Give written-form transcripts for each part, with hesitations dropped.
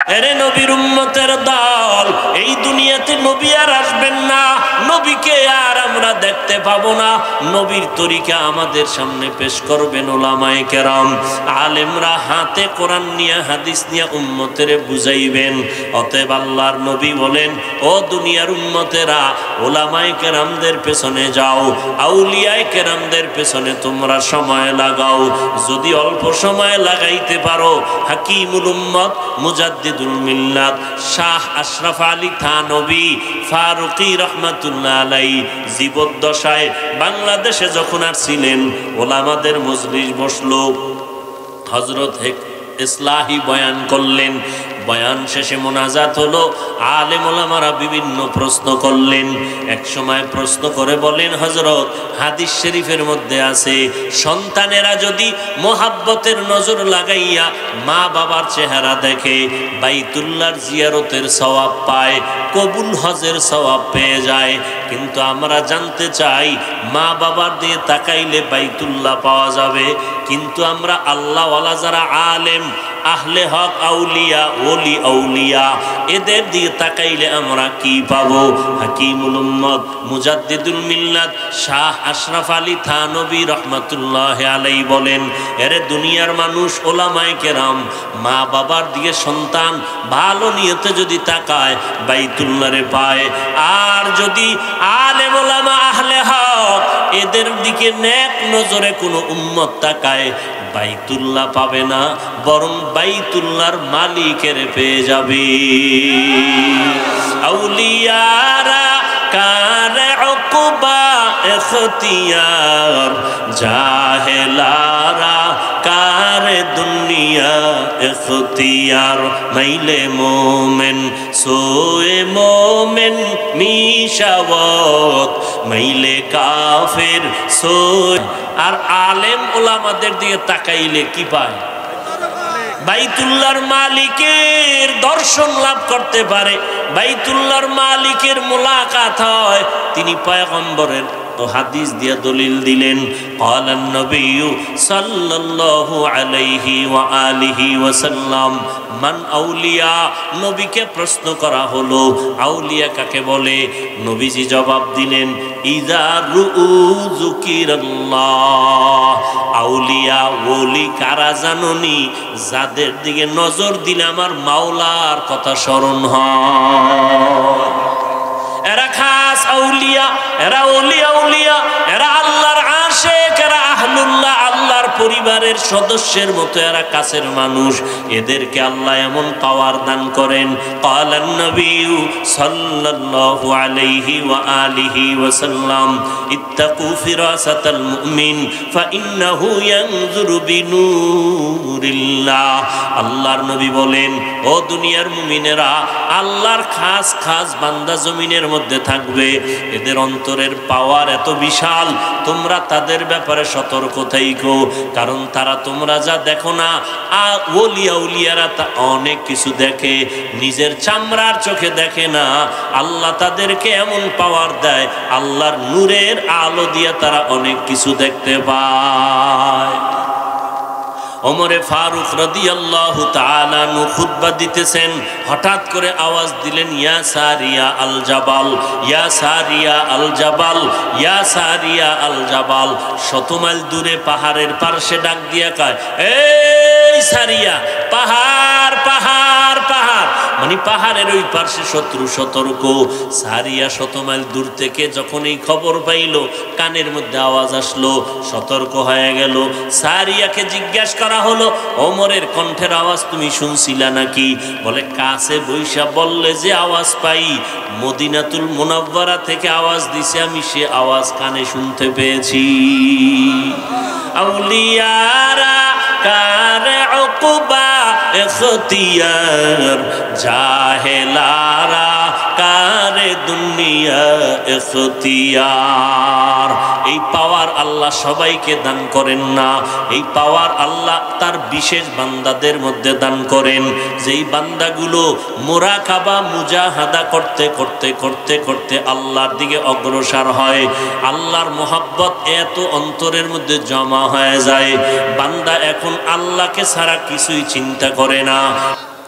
এরে নবীর উম্মতের দল, এই দুনিয়াতে নবী আর আসবেন না, নবীকে আর আমরা দেখতে পাবো না। নবীর তরিকা আমাদের সামনে পেশ করবেন ওলামায়ে কেরাম, আলেমরা হাতে কোরআন নিয়ে হাদিস নিয়ে উম্মতের বুঝাইবেন। অতএব আল্লাহর নবী বলেন, ও দুনিয়ার উম্মতেরা, ওলামায়ে কেরামদের পেছনে যাও, আউলিয়ায়ে কেরামদের পেছনে তোমরা সময় লাগাও। যদি অল্প সময় লাগাইতে পারো, হাকিমুল উম্মত মুজাদ্দিদুল মিল্লাত শাহ আশরাফ আলী থানভী ফারুকী রহমাতুল্লাহ আলাইহি জীবদ্দশায় বাংলাদেশে যখন আসছিলেন, ওলামাদের মজলিস বসলো, হযরত ইসলাহি বয়ান করলেন। বয়ান শেষে মোনাজাত হলো, আলেম ওলামারা বিভিন্ন প্রশ্ন করলেন। এক সময় প্রশ্ন করে বলেন, হযরত, হাদিস শরীফের মধ্যে আছে সন্তানেরা যদি মোহাব্বতের নজর লাগাইয়া মা বাবার চেহারা দেখে বাইতুল্লাহর জিয়ারতের সওয়াব পায়, কবুল হজের সওয়াব পেয়ে যায়। কিন্তু আমরা জানতে চাই, মা বাবার দিয়ে তাকাইলে বাইতুল্লাহ পাওয়া যাবে, কিন্তু আমরা আল্লাহওয়ালা যারা আলেম, আহলে হক, আউলিয়া, ওলি আউলিয়া, এদের দিয়ে তাকাইলে আমরা কি পাবো? হাকিমুল উম্মত মুজাদ্দিদুল মিল্লাত শাহ আশরাফ আলী থানভী রহমাতুল্লাহ আলাইহি বলেন, এরে দুনিয়ার মানুষ, ওলামায়ে কেরাম, মা বাবার দিকে সন্তান ভালো নিয়তে যদি তাকায়, বাইতুল্লাহরে পায়। আর যদি আলেম ওলামা আহলে হক এদের দিকে নেক নজরে কোনো উম্মত তাকায়, বাইতুল্লাহ পাবে না, বরং বাইতুল্লাহর মালিকের পেয়ে যাবে। আউলিয়ারা কারে উকবা ইখতিয়ার, জাহেলারা কারে দুনিয়া ইখতিয়ার। মাইলে মোমেন সোয়ে মোমেন মিশাওয়াত, মাইলে কাফের সোয়ে। আর আলেম ওলামাদের দিকে তাকাইলে কি পায়? বাইতুল্লাহর মালিকের দর্শন লাভ করতে পারে, বাইতুল্লাহর মালিকের মুলাকাত হয়। তিনি পয়গম্বরের তো হাদিস দিয়া দলিল দিলেন, ক্বালান নবিয়্যু সাল্লাল্লাহু আলাইহি ওয়া আলিহি ওয়াসাল্লাম মান আউলিয়া। নবীকে প্রশ্ন করা হলো, আউলিয়া কাকে বলে? নবীজি জবাব দিলেন, ইযা রুউ যুকিরাল্লাহ। আউলিয়া ওলি কারা জানোনি? যাদের দিকে নজর দিলে আমার মাওলার কথা স্মরণ হয়। এরা খাস আউলিয়া, এরা ওলি আউলিয়া, এরা আল্লাহর আশিক, এরা আহলুল্লাহ, আল্লাহর পরিবারের সদস্যের মতো, এরা কাছের মানুষ। এদেরকে আল্লাহ এমন পাওয়ার দান করেন। ক্বালান নবিয়্যু সাল্লাল্লাহু আলাইহি ওয়া আলিহি ওয়াসাল্লাম ইত্তাকু ফিরাসাতাল মুমিন ফাইন্নাহু ইয়ানজুরু বিনূরিল্লাহ। আল্লাহর নবী বলেন, ও দুনিয়ার মুমিনেরা, আল্লাহর খাস খাস বান্দা জমিনের মধ্যে থাকবে, এদের অন্তরের পাওয়ার এত বিশাল, তোমরা তাদের ব্যাপারে সতর্ক থাইকো। কারণ তারা তোমরা যা দেখো না, ওলি আউলিয়ারা তা অনেক কিছু দেখে, নিজের চামড়ার চোখে দেখে না। আল্লাহ তাদেরকে এমন পাওয়ার দেয়, আল্লাহর নূরের আলো দিয়ে তারা অনেক কিছু দেখতে পায়। ওমরে ফারুক রাদিয়াল্লাহু তাআলা আনহু খুতবা দিতেছেন, হঠাৎ করে আওয়াজ দিলেন, ইয়া সারিয়া আল জাবাল, ইয়া সারিয়া আল জাবাল, ইয়া সারিয়া আল জাবাল। 100 মাইল দূরে পাহাড়ের পাশে ডাক দিয়া কয়, এই সারিয়া, পাহাড় পাহাড় পাহাড়, মানে পাহাড়ের ওই পাশে শত্রু, সতর্ক। সারিয়া 100 মাইল দূর থেকে যখন এই খবর পাইল, কানের মধ্যে আওয়াজ আসলো, সতর্ক হয়ে গেল। সারিয়াকে জিজ্ঞাসা করা হলো, ওমরের কণ্ঠের আওয়াজ তুমি শুনছিলা নাকি? বলে, কাছে বৈশা বললে যে আওয়াজ পাই, মদিনাতুল মুনাওয়ারা থেকে আওয়াজ দিছে, আমি সে আওয়াজ কানে শুনতে পেয়েছি। আউলিয়ারা কারে উকবা ইখতিয়ার, জাহেলারা কারে দুনিয়া ইখতিয়ার। এই পাওয়ার আল্লাহ সবাইকে দান করেন না, এই পাওয়ার আল্লাহ তার বিশেষ বান্দাদের মধ্যে দান করেন। যেই বান্দাগুলো মুরাকাবা মুজাহাদা করতে করতে করতে করতে আল্লাহর দিকে অগ্রসর হয়, আল্লাহর মোহাব্বত এত অন্তরের মধ্যে জমা হয়ে যায়, বান্দা এখন আল্লাহকে ছাড়া কিছুই চিন্তা করে না।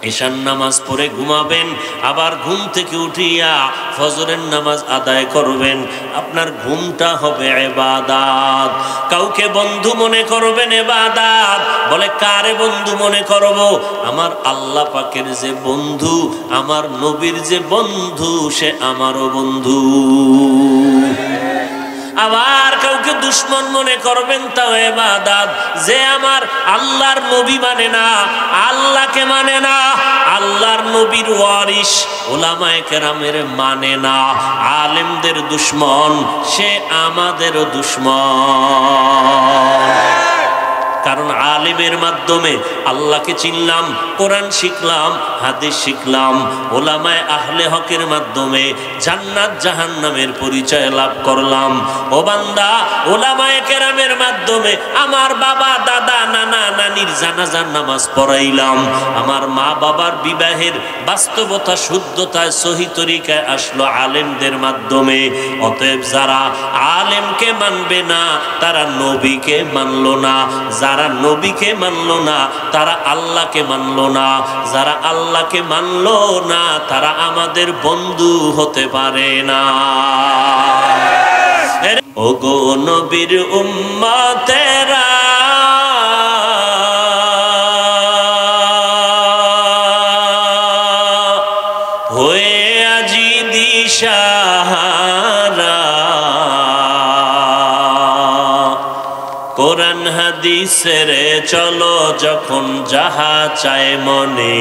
ঈশার নামাজ পড়ে ঘুমাবেন, আবার ঘুম থেকে উঠিয়া ফজরের নামাজ আদায় করবেন। আপনার ঘুমটা হবে ইবাদত। কাউকে বন্ধু মনে করবেন ইবাদত। বলে কারে বন্ধু মনে করব? আমার আল্লাহ পাকের যে বন্ধু, আমার নবীর যে বন্ধু, সে আমারও বন্ধু। আবার কাউকে দুশ্মন মনে করবেন, তাও ইবাদত। যে আমার আল্লাহর নবী মানে না, আল্লাহকে মানে না, আল্লাহর নবীর ওয়ারিস উলামায়ে কেরামের মানে না, আলেমদের দুশ্মন, সে আমাদেরও দুশ্মন। কারণ আলিমের মাধ্যমে আল্লাহকে চিনলাম, কোরআন শিখলাম, হাদিস শিখলাম। ওলামায়ে আহলে হকের মাধ্যমে জান্নাত জাহান্নামের পরিচয় লাভ করলাম। ও বান্দা, ওলামায়ে কেরামের মাধ্যমে আমার বাবা, দাদা, নানা, নানির জানাজার নামাজ পড়াইলাম। আমার মা বাবার বিবাহের বাস্তবতা, শুদ্ধতায়, সহি তরিকায় আসলো আলেমদের মাধ্যমে। অতএব যারা আলেমকে মানবে না, তারা নবীকে মানলো না। যারা নবীকে মানলো না, তারা আল্লাহকে মানলো না। যারা আল্লাহকে মানলো না, তারা আমাদের বন্ধু হতে পারে না। ওগো নবীর উম্মতেরা, হয়ে আজি দিশাহারা, কোরআন হাদিসের চলো যখন যাহা চায় মনে,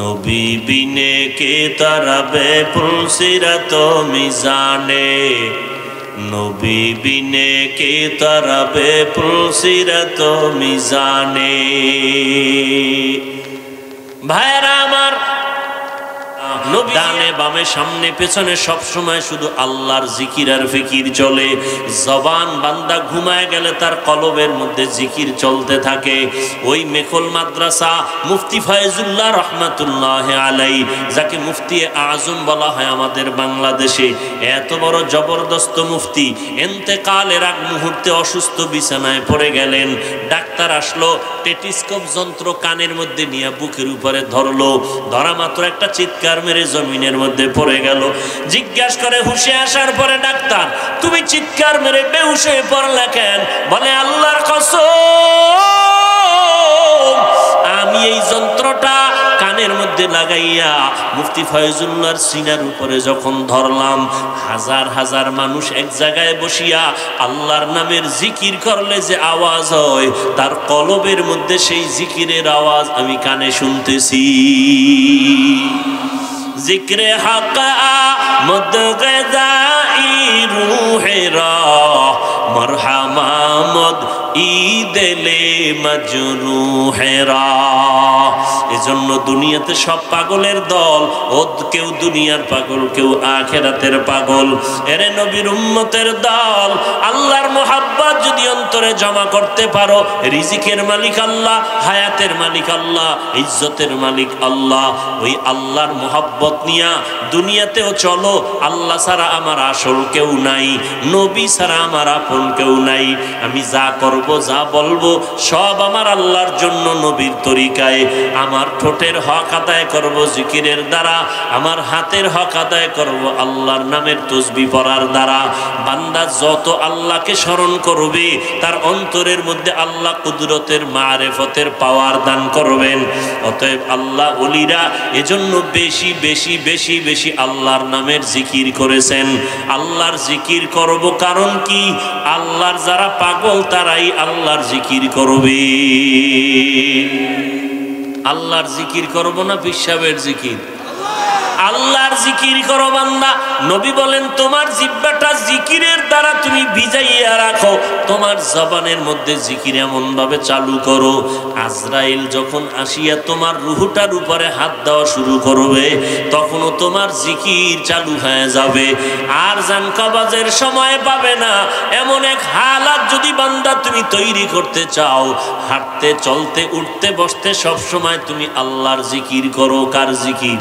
নবী বিনে কে তারাবে পুলসিরাত মিজানে, নবী বিনে কে তারাবে পুলসিরাত মিজানে। ভাইরা আমার, ডানে বামে সামনে পেছনে সব সময় শুধু আল্লাহর জিকির আর ফিকির চলে। জবান বান্দা ঘুমায় গেলে তার কলবের মধ্যে জিকির চলতে থাকে। ওই মেখল মাদ্রাসা মুফতি ফয়জুল্লাহ রহমাতুল্লাহ আলাই, যাকে মুফতি আজম বলা হয় আমাদের বাংলাদেশে, এত বড় জবরদস্ত মুফতি, ইন্তেকালের আগ মুহূর্তে অসুস্থ বিছানায় পড়ে গেলেন। ডাক্তার আসলো, টেটিস্কোপ যন্ত্র কানের মধ্যে নিয়ে বুকের উপরে ধরলো। ধরা মাত্র একটা চিৎকার মেরে জমিনের মধ্যে পড়ে গেল। জিজ্ঞাসা করে হুশে আসার পরে ডাক্তার, তুমি চিৎকার মেরে বেহুশ হয়ে পড়লে কেন? বলে আল্লাহর কসম, আমি এই যন্ত্রটা কানের মধ্যে লাগাইয়া মুফতি ফয়জুল্লাহর সিনার উপরে যখন ধরলাম, হাজার হাজার মানুষ এক জায়গায় বসিয়া আল্লাহর নামের জিকির করলে যে আওয়াজ হয়, তার কলবের মধ্যে সেই জিকিরের আওয়াজ আমি কানে শুনতেছি। জিক্রে হক আমদ গজাই রুহেরা, মরহামামদ ঈদেলে মজরুহেরা। এজন্য দুনিয়াতে সব পাগলের দল, ও কেউ দুনিয়ার পাগল, কেউ আখেরাতের পাগল। এরে নবীর উম্মতের দল, আল্লাহর মোহাব্বত যদি অন্তরে জমা করতে পারো, রিজিকের মালিক আল্লাহ, হায়াতের মালিক আল্লাহ, ইজ্জতের মালিক আল্লাহ। ওই আল্লাহর মোহাব্বত নিয়া দুনিয়াতেও চলো। আল্লাহ ছাড়া আমার আসল কেউ নাই, নবী ছাড়া আমার আপন কেউ নাই। আমি যা করব, যা বলবো, সব আমার আল্লাহর জন্য, নবীর তরিকায়। আমার ঠোঁটের হক আদায় করব জিকিরের দ্বারা, আমার হাতের হক আদায় করব আল্লাহর নামের তসবিহ পড়ার দ্বারা। বান্দা যত আল্লাহকে স্মরণ করবে, তার অন্তরের মধ্যে আল্লাহ কুদরতের মারেফতের পাওয়ার দান করবেন। অতএব আল্লাহ ওলিরা এজন্য বেশি বেশি বেশি বেশি আল্লাহর নামের জিকির করেছেন। আল্লাহর জিকির করব কারণ কি? আল্লাহর যারা পাগল তারাই আল্লাহর জিকির করবে। আল্লাহর জিকির করব না পিশাবের জিকির? আল্লাহর জিকির করো বান্দা। নবী বলেন, তোমার জিহ্বাটা জিকিরের দ্বারা তুমি ভিজাইয়া রাখো, তোমার জবানের মধ্যে জিকির এমন ভাবে চালু করো, আজরাইল যখন আসিয়া তোমার রুহটার উপরে হাত দেওয়া শুরু করবে, তখনও তোমার জিকির চালু হয়ে যাবে। আর জান কবাজের সময় পাবে না, এমন এক হালাত যদি বান্দা তুমি তৈরি করতে চাও, হাঁটতে চলতে উঠতে বসতে সব সময় তুমি আল্লাহর জিকির করো। কার জিকির?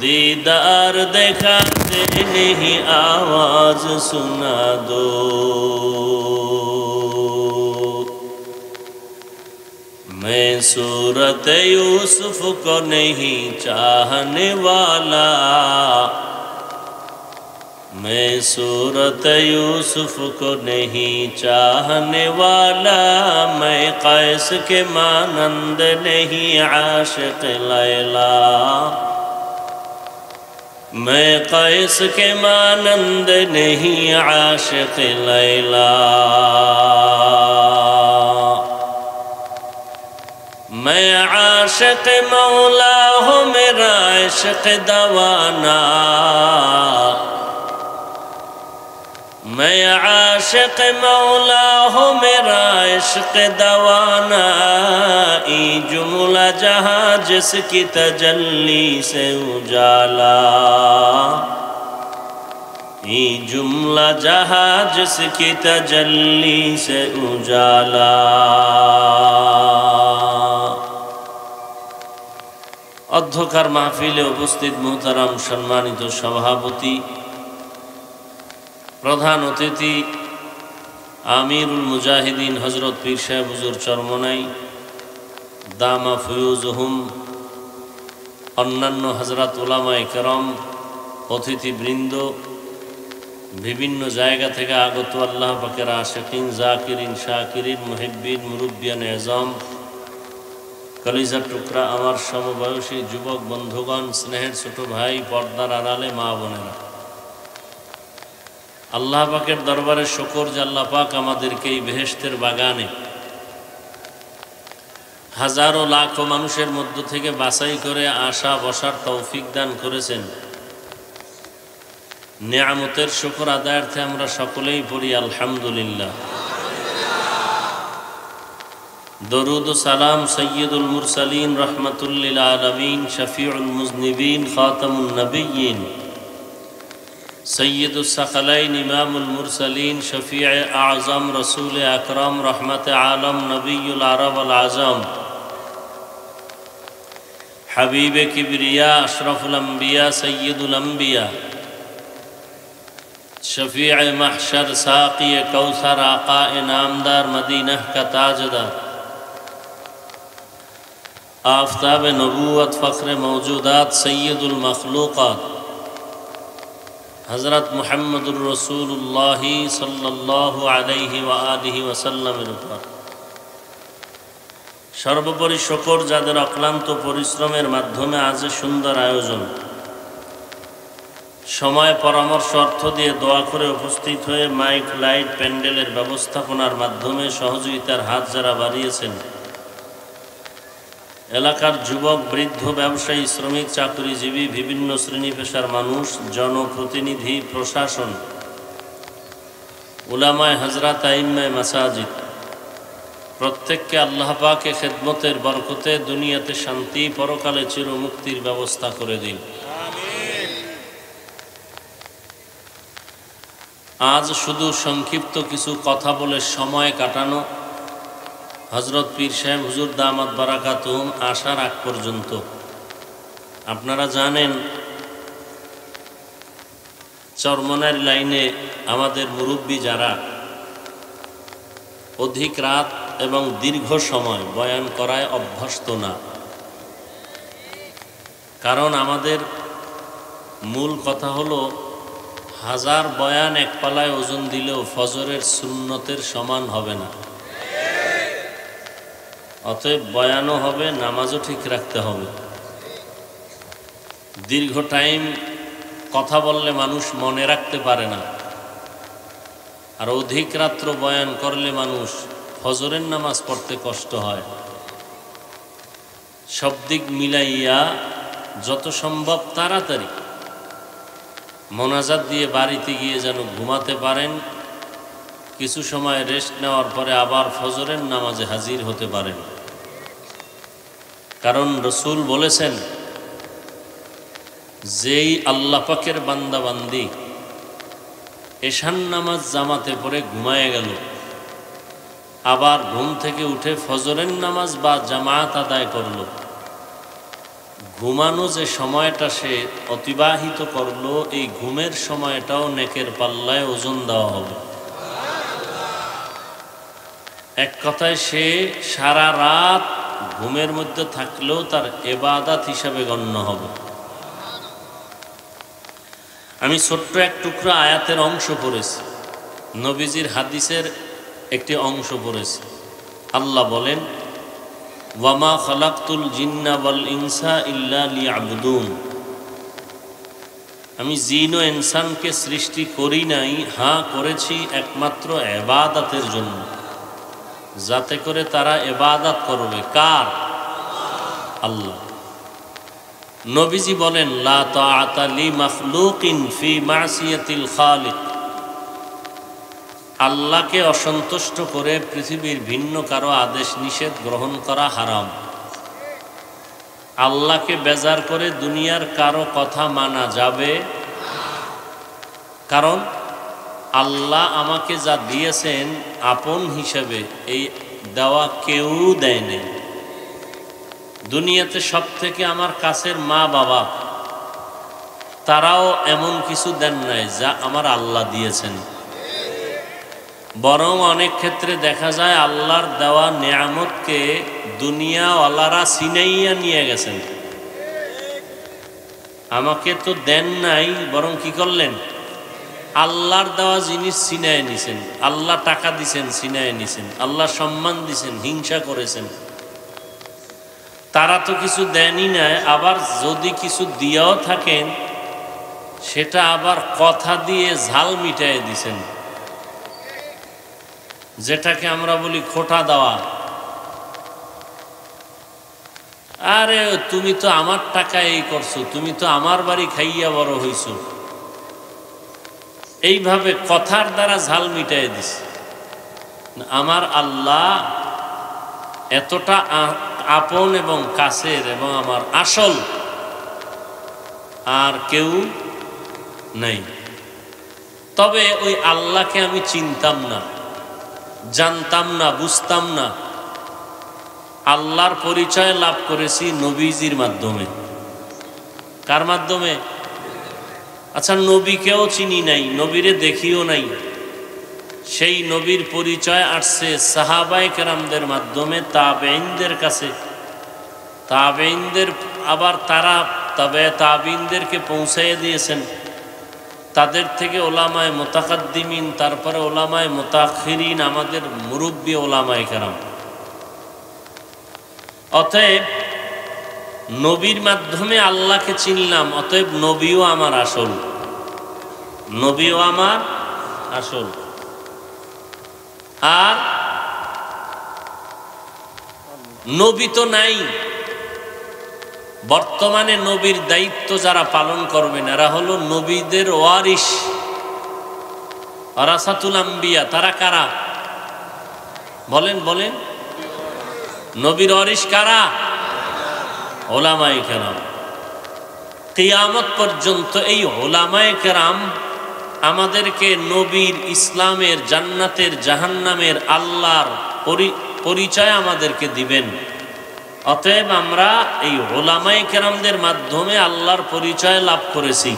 दीदार दिखाते नहीं आवाज सुना दो। मैं सूरत यूसुफ को नहीं चाहने वाला, मैं सूरत यूसुफ को नहीं चाहने वाला, मैं कैस के मानंद नहीं आशिक लैला, मैं कैस के मानंद नहीं आशिक लैला, मैं आशिक मौला हूँ मेरा इश्क दवाना, मैं आशिक मौला हूँ मेरा इश्क दवाना, ई जुमला जहाँ जिसकी तजल्ली से उजाला, ई जुमला जहाँ जिसकी तजल्ली से उजाला। অধ্যকার মাহফিলে উপস্থিত মুহতারাম সম্মানিত সভাপতি, প্রধান অতিথি আমিরুল মুজাহিদিন হযরত পীর সাহেব হুজুর চরমনাই দামা ফুয়ুজহুম, অন্যান্য হযরত উলামায়ে কেরাম, অতিথিবৃন্দ, বিভিন্ন জায়গা থেকে আগত আল্লাহ পাকের আশিকিন, জাকিরিন, শাকিরিন, মুহিব্বিন, মুরব্বিয়ান এজাম, কলিজার টুকরা আমার সমবয়সী যুবক বন্ধুগণ, স্নেহের ছোট ভাই, পর্দার আড়ালে মা বোনেরা, আল্লাহ পাকের দরবারে শুকর যে আল্লাহ পাক আমাদেরকে এই বেহেশতের বাগানে হাজারো লাখো মানুষের মধ্য থেকে বাছাই করে আসা বসার তৌফিক দান করেছেন। নিয়ামতের শুকর আদায়ার্থে আমরা সকলেই পড়ি আলহামদুলিল্লাহ। দরুদ ও সালাম সৈয়দুল মুরসালিন রহমাতুল্লিল আলামিন, শফিউল মুজনিবিন, খাতামুন নবিয়্যিন, সৈয়দুস সাকালাইন, ইমামুল মুরসালিন, শফিয়ে আজম, রসুল আকরম, রহমতে আলম, নবিয়ুল আরব আল আজম, হাবিবে কিবরিয়া, আশরফুল আম্বিয়া, সৈয়দুল আম্বিয়া, শফিয়ে মাহশর, সাকিয়ে কৌসর, আকা নামদার, মদিনাহ কা তাজদার, आफताब नबूवत, फ़ख्र मौजूदात, सैयदुल मखलूक़ात, हज़रत मुहम्मदुर रसूलुल्लाह सल्लल्लाहु अलैहि व आलिहि वसल्लमेर উপর সর্বোপরি শুকর যাদের অক্লান্ত পরিশ্রমের মাধ্যমে আজ সুন্দর আয়োজন, সময়, পরামর্শ, অর্থ দিয়ে দোয়া করে উপস্থিত হয়ে মাইক, লাইট, প্যান্ডেলের ব্যবস্থাপনার মাধ্যমে সহযোগিতার হাত যারা বাড়িয়েছেন, এলাকার যুবক, বৃদ্ধ, ব্যবসায়ী, শ্রমিক, চাকরিজীবী, বিভিন্ন শ্রেণী পেশার মানুষ, জনপ্রতিনিধি, প্রশাসন, উলামায়ে হযরত, আইম্মায়ে মাসাজিদ, প্রত্যেককে আল্লাহ পাকে খেদমতের বরকতে দুনিয়াতে শান্তি, পরকালে চিরমুক্তির ব্যবস্থা করে দিন। আজ শুধু সংক্ষিপ্ত কিছু কথা বলে সময় কাটানো, হযরত পীর সাহেব হুজুর দামাত বারাকাতুহুম আসার আগ পর্যন্ত আপনারা জানেন চরমনার লাইনে আমাদের মুরব্বী যারা অধিক রাত এবং দীর্ঘ সময় বয়ান করায় অভ্যস্ত না, কারণ আমাদের মূল কথা হলো হাজার বয়ান এক পালায় ওজন দিলেও ফজরের সুন্নতের সমান হবে না। অতএব বয়ানও হবে, নামাজও ঠিক রাখতে হবে। দীর্ঘ টাইম কথা বললে মানুষ মনে রাখতে পারে না, আর অধিক রাত্র বয়ান করলে মানুষ ফজরের নামাজ পড়তে কষ্ট হয়। সব দিক মিলাইয়া যত সম্ভব তাড়াতাড়ি মোনাজাত দিয়ে বাড়িতে গিয়ে যেন ঘুমাতে পারেন, কিছু সময় রেস্ট নেওয়ার পরে আবার ফজরের নামাজে হাজির হতে পারেন। কারণ রসুল বলেছেন, যেই আল্লাহ পাকের বান্দা বান্দি এশান নামাজ জামাতে পড়ে ঘুমায় গেল, আবার ঘুম থেকে উঠে ফজরের নামাজ বা জামাত আদায় করল, ঘুমানো যে সময়টা সে অতিবাহিত করলো, এই ঘুমের সময়টাও নেকের পাল্লায় ওজন দেওয়া হবে। এক কথায় সে সারা রাত ঘুমের মধ্যে থাকলেও তার ইবাদত হিসাবে গণ্য হবে। আমি ছোট্ট এক টুকরা আয়াতের অংশ পড়েছি, নবীজির হাদিসের একটি অংশ পড়েছি। আল্লাহ বলেন, ওয়ামা খালাকতুল জিন্না ওয়াল ইনসা ইল্লা লিয়াবুদুন, আমি জিন ও ইনসানকে সৃষ্টি করি নাই, হ্যাঁ করেছি একমাত্র ইবাদতের জন্য, যাতে করে তারা ইবাদত করবে। কার? আল্লাহ। নবীজি বলেন, লা তাআতা লি মাখলুকিন ফি মাসিয়াতিল খালিক, আল্লাহকে অসন্তুষ্ট করে পৃথিবীর ভিন্ন কারো আদেশ নিষেধ গ্রহণ করা হারাম। আল্লাহকে বেজার করে দুনিয়ার কারো কথা মানা যাবে, কারণ আল্লাহ আমাকে যা দিয়েছেন আপন হিসেবে, এই দেওয়া কেউ দেয় নেই। দুনিয়াতে সব থেকে আমার কাছের মা বাবা, তারাও এমন কিছু দেন নাই যা আমার আল্লাহ দিয়েছেন। বরং অনেক ক্ষেত্রে দেখা যায় আল্লাহর দেওয়া নেয়ামতকে দুনিয়াওয়ালারা ছিনাইয়া নিয়ে গেছেন। আমাকে তো দেন নাই, বরং কি করলেন? আল্লাহর দেওয়া জিনিস ছিনায় নিছেন। আল্লাহ টাকা দিছেন, ছিনায় নিছেন। আল্লাহ সম্মান দিছেন, হিংসা করেছেন। তারা তো কিছু দেনই নাই, আবার যদি কিছু দিয়েও থাকেন সেটা আবার কথা দিয়ে ঝাল মিটায় দিছেন, যেটাকে আমরা বলি খোটা দেওয়া। আরে তুমি তো আমার টাকা এই করছো, তুমি তো আমার বাড়ি খাইয়া বড় হইছো, এইভাবে কথার দ্বারা ঝাল মিটাই দিস। আমার আল্লাহ এতটা আপন এবং কাছের এবং আমার আসল, আর কেউ নেই। তবে ওই আল্লাহকে আমি চিনতাম না, জানতাম না, বুঝতাম না। আল্লাহর পরিচয় লাভ করেছি নবীজির মাধ্যমে। কার মাধ্যমে? আচ্ছা, নবীকেও চিনি নাই, নবীরে দেখিও নাই। সেই নবীর পরিচয় আসছে সাহাবায়ে কেরামদের মাধ্যমে, তাবেঈনদের কাছে। তাবেঈনদের আবার তারা তাবেঈনদেরকে পৌঁছাইয়ে দিয়েছেন। তাদের থেকে ওলামায়ে মুতাকাদ্দিমিন, তারপরে ওলামায়ে মুতাখিরিন, আমাদের মুরব্বী ওলামায়ে কেরাম। অতএব নবীর মাধ্যমে আল্লাহকে চিনলাম, অতএব নবীও আমার আসল, নবীও আমার আসল। আর নবী তো নাই, বর্তমানে নবীর দায়িত্ব যারা পালন করবেন এরা হলো নবীদের ওয়ারিস, ওয়ারাসাতুল আম্বিয়া। তারা কারা? বলেন বলেন। নবীর ওয়ারিস কারা? ওলামায়ে কেরাম। কিয়ামত পর্যন্ত এই ওলামায়ে কেরাম আমাদেরকে নবীর, ইসলামের, জান্নাতের, জাহান্নামের, আল্লাহর পরিচয় আমাদেরকে দিবেন। অতএব আমরা এই ওলামায়ে কেরামদের মাধ্যমে আল্লাহর পরিচয় লাভ করেছি,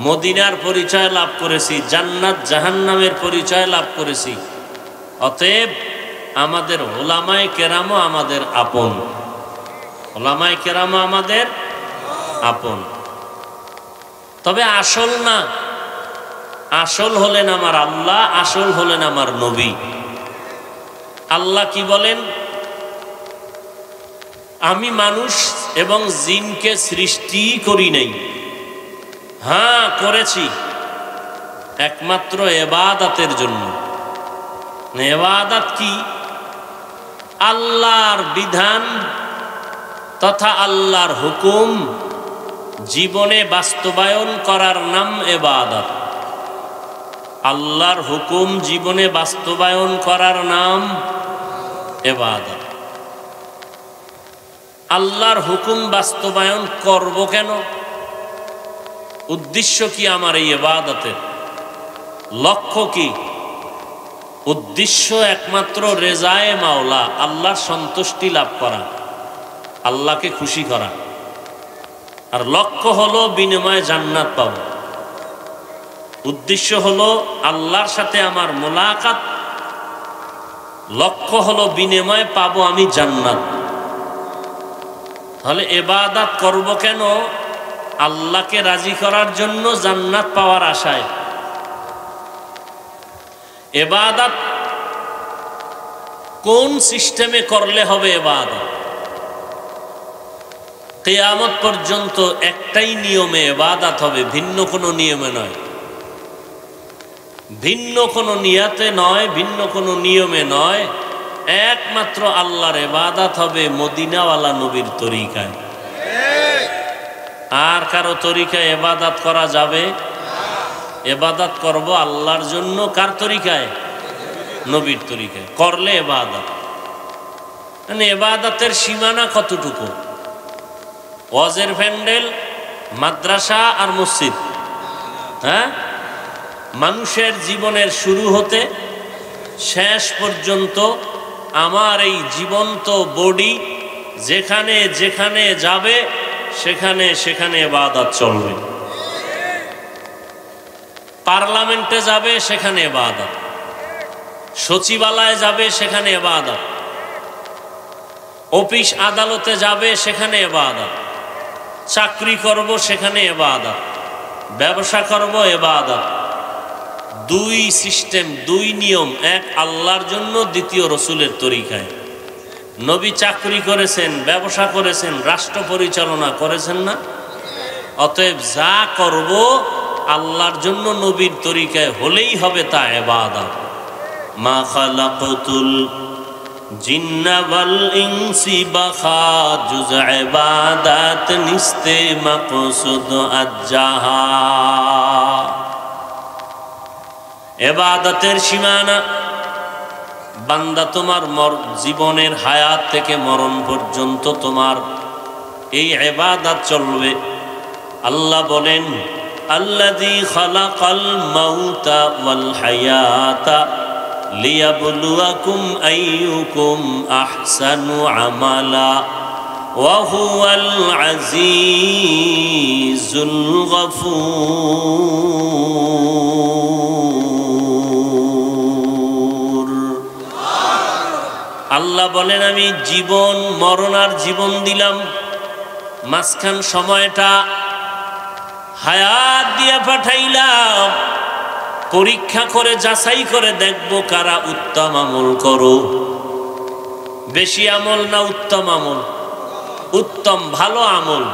মদিনার পরিচয় লাভ করেছি, জান্নাত জাহান্নামের পরিচয় লাভ করেছি। অতএব আমাদের ওলামায়ে কেরামও আমাদের আপন, ওলামায়ে কেরামও আমাদের আপন। তবে আসল না, আসল হলেন আমার আল্লাহ, আসল হলেন আমার নবী। আল্লাহ কি বলেন? আমি মানুষ এবং জিনকে সৃষ্টি করি নাই, হ্যাঁ করেছি একমাত্র ইবাদতের জন্য। ইবাদত কি? আল্লাহর বিধান তথা আল্লাহর হুকুম জীবনে বাস্তবায়ন করার নাম ইবাদত। আল্লাহর হুকুম জীবনে বাস্তবায়ন করার নাম ইবাদত। আল্লাহর হুকুম বাস্তবায়ন করব কেন? উদ্দেশ্য কি আমার এই ইবাদতের? লক্ষ্য কি? উদ্দেশ্য একমাত্র রেজায়ে মাওলা, আল্লাহর সন্তুষ্টি লাভ করা, আল্লাহকে খুশি করা। আর লক্ষ্য হলো বিনিময়ে জান্নাত পাব। উদ্দেশ্য হলো আল্লাহর সাথে আমার মোলাকাত, লক্ষ্য হলো বিনিময়ে পাবো আমি জান্নাত। তাহলে ইবাদত করব কেন? আল্লাহকে রাজি করার জন্য, জান্নাত পাওয়ার আশায়। ইবাদত কোন সিস্টেমে করলে হবে? ইবাদত কিয়ামত পর্যন্ত একটাই নিয়মে ইবাদত হবে, ভিন্ন কোনো নিয়মে নয়, ভিন্ন কোনো নিয়াতে নয়, ভিন্ন কোনো নিয়মে নয়। একমাত্র আল্লাহর ইবাদত হবে মদিনাওয়ালা নবীর তরিকায়। আর কারো তরিকায় ইবাদত করা যাবে? ইবাদত করব আল্লাহর জন্য। কার তরিকায়? নবীর তরিকায় করলে ইবাদত। মানে ইবাদতের সীমানা কতটুকু? ওয়াজের প্যান্ডেল, মাদ্রাসা আর মসজিদ, হ্যাঁ? মানুষের জীবনের শুরু হতে শেষ পর্যন্ত আমার এই জীবন্ত বডি যেখানে যেখানে যাবে সেখানে সেখানে ইবাদত চলবে। পার্লামেন্টে যাবে সেখানে ইবাদত, সচিবালয়ে যাবে সেখানে ইবাদত, অফিস আদালতে যাবে সেখানে ইবাদত, চাকরি করব সেখানে ইবাদত, ব্যবসা করব ইবাদত। দুই সিস্টেম, দুই নিয়ম, এক আল্লাহর জন্য, দ্বিতীয় রসুলের তরিকায়। নবী চাকরি করেছেন, ব্যবসা করেছেন, রাষ্ট্র পরিচালনা করেছেন না? অতএব যা করব আল্লাহর জন্য, নবীর তরিকায় হলেই হবে তা ইবাদত। মা খালাকতুল জিন্না ওয়াল ইনসি বাখা জুজ ইবাদত নিস্তে মাকসুদ আজ্জাহা। ইবাদতের সীমানা, বান্দা তোমার জীবনের হায়াত থেকে মরণ পর্যন্ত তোমার এই ইবাদত চলবে। আল্লাহ বলেন, আল্লাযী খালাকাল মাউতা ওয়াল হায়াতা লিয়াবলুয়াকুম আইয়ুকুম আহসানু আমালা ওয়া হুয়াল আজিজুল গফুর। আল্লাহ বলেন, আমি জীবন, মরণ আর জীবন দিলাম, মাঝখান সময়টা হায়াত দিয়ে পাঠাইলাম পরীক্ষা করে, যাচাই করে দেখব কারা উত্তম আমল করো। বেশি আমল না উত্তম আমল? উত্তম, ভালো আমল।